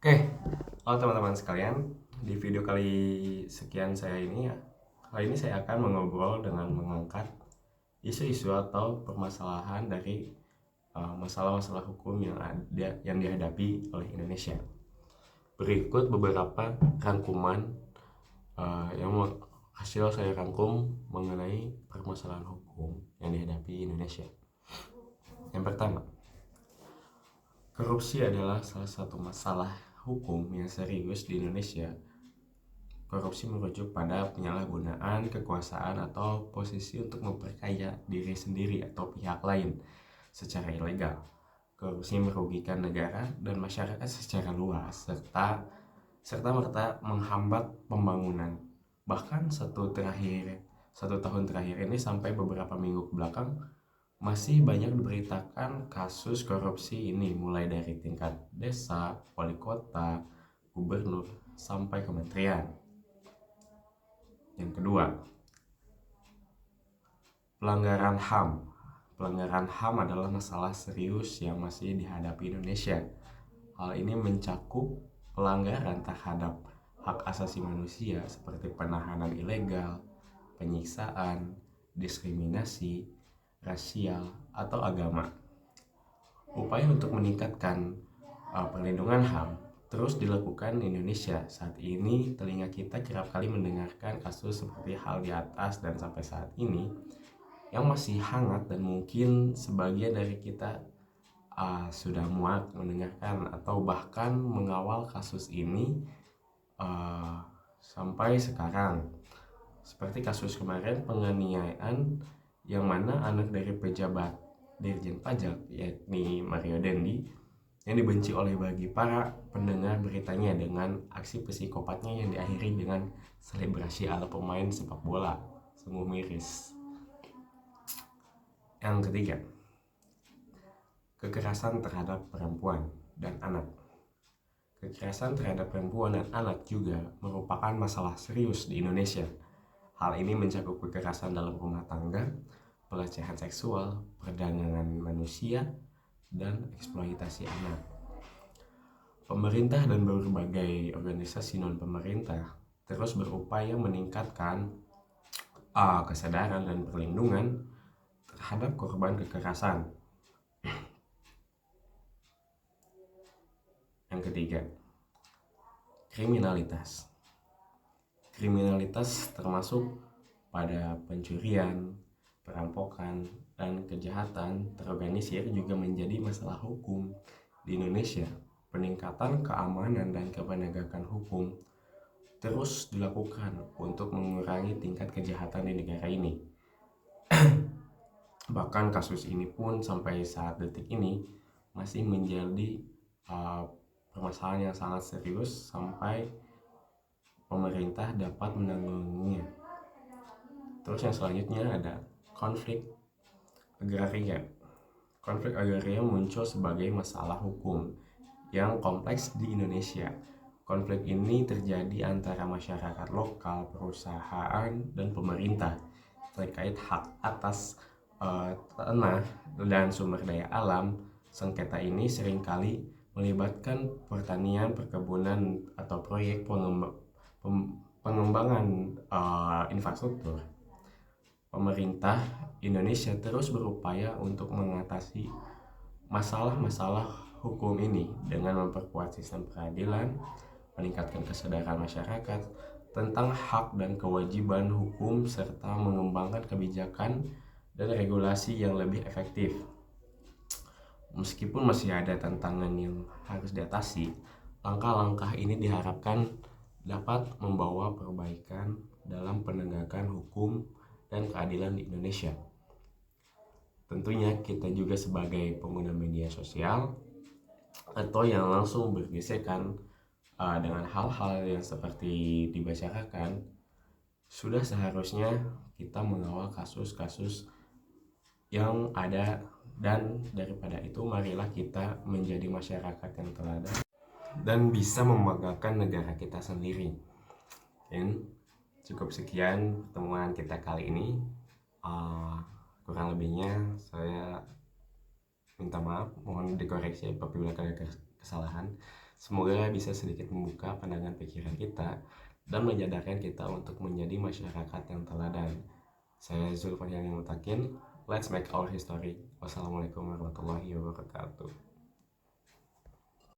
Oke, halo teman-teman sekalian. Di video kali sekian kali ini saya akan mengobrol dengan mengangkat isu-isu atau permasalahan dari masalah-masalah hukum yang dihadapi oleh Indonesia. Berikut beberapa rangkuman yang hasil saya rangkum mengenai permasalahan hukum yang dihadapi Indonesia. Yang pertama, korupsi adalah salah satu masalah hukum yang serius di Indonesia. Korupsi merujuk pada penyalahgunaan kekuasaan atau posisi untuk memperkaya diri sendiri atau pihak lain secara ilegal. Korupsi merugikan negara dan masyarakat secara luas serta merta menghambat pembangunan. Bahkan satu tahun terakhir ini sampai beberapa minggu ke belakang masih banyak diberitakan kasus korupsi ini, mulai dari tingkat desa, wali kota, gubernur, sampai kementerian. Yang kedua, pelanggaran HAM. Pelanggaran HAM adalah masalah serius yang masih dihadapi Indonesia. Hal ini mencakup pelanggaran terhadap hak asasi manusia seperti penahanan ilegal, penyiksaan, diskriminasi, rasial, atau agama. Upaya untuk meningkatkan perlindungan HAM terus dilakukan di Indonesia. Saat ini telinga kita kerap kali mendengarkan kasus seperti hal di atas, dan sampai saat ini yang masih hangat, dan mungkin sebagian dari kita sudah muak mendengarkan atau bahkan mengawal kasus ini sampai sekarang. Seperti kasus kemarin penganiayaan yang mana anak dari pejabat Dirjen Pajak yakni Mario Dendi yang dibenci oleh bagi para pendengar beritanya dengan aksi psikopatnya yang diakhiri dengan selebrasi ala pemain sepak bola. Sungguh miris. Yang ketiga, kekerasan terhadap perempuan dan anak. Kekerasan terhadap perempuan dan anak juga merupakan masalah serius di Indonesia. Hal ini mencakup kekerasan dalam rumah tangga, pelecehan seksual, perdagangan manusia, dan eksploitasi anak. Pemerintah dan berbagai organisasi non-pemerintah terus berupaya meningkatkan kesadaran dan perlindungan terhadap korban kekerasan. Yang ketiga, kriminalitas. Kriminalitas termasuk pada pencurian, perampokan, dan kejahatan terorganisir juga menjadi masalah hukum di Indonesia. Peningkatan keamanan dan penegakan hukum terus dilakukan untuk mengurangi tingkat kejahatan di negara ini. Bahkan kasus ini pun sampai saat detik ini masih menjadi permasalahan yang sangat serius sampai pemerintah dapat menanggulanginya. Terus yang selanjutnya ada konflik agraria. Konflik agraria muncul sebagai masalah hukum yang kompleks di Indonesia. Konflik ini terjadi antara masyarakat lokal, perusahaan, dan pemerintah terkait hak atas tanah dan sumber daya alam. Sengketa ini seringkali melibatkan pertanian, perkebunan, atau proyek pengembangan infrastruktur. Pemerintah Indonesia terus berupaya untuk mengatasi masalah-masalah hukum ini dengan memperkuat sistem peradilan, meningkatkan kesadaran masyarakat tentang hak dan kewajiban hukum, serta mengembangkan kebijakan dan regulasi yang lebih efektif. Meskipun masih ada tantangan yang harus diatasi, langkah-langkah ini diharapkan dapat membawa perbaikan dalam penegakan hukum dan keadilan di Indonesia. Tentunya kita juga sebagai pengguna media sosial atau yang langsung bergesekan dengan hal-hal yang seperti dibicarakan, sudah seharusnya kita mengawal kasus-kasus yang ada, dan daripada itu marilah kita menjadi masyarakat yang teladan dan bisa membanggakan negara kita sendiri. Dan cukup sekian pertemuan kita kali ini. Kurang lebihnya saya minta maaf, mohon dikoreksi apabila ada kesalahan. Semoga bisa sedikit membuka pandangan pikiran kita dan menyadarkan kita untuk menjadi masyarakat yang teladan. Saya Zulfan yang Mutakin. Let's make our history. Wassalamualaikum warahmatullahi wabarakatuh.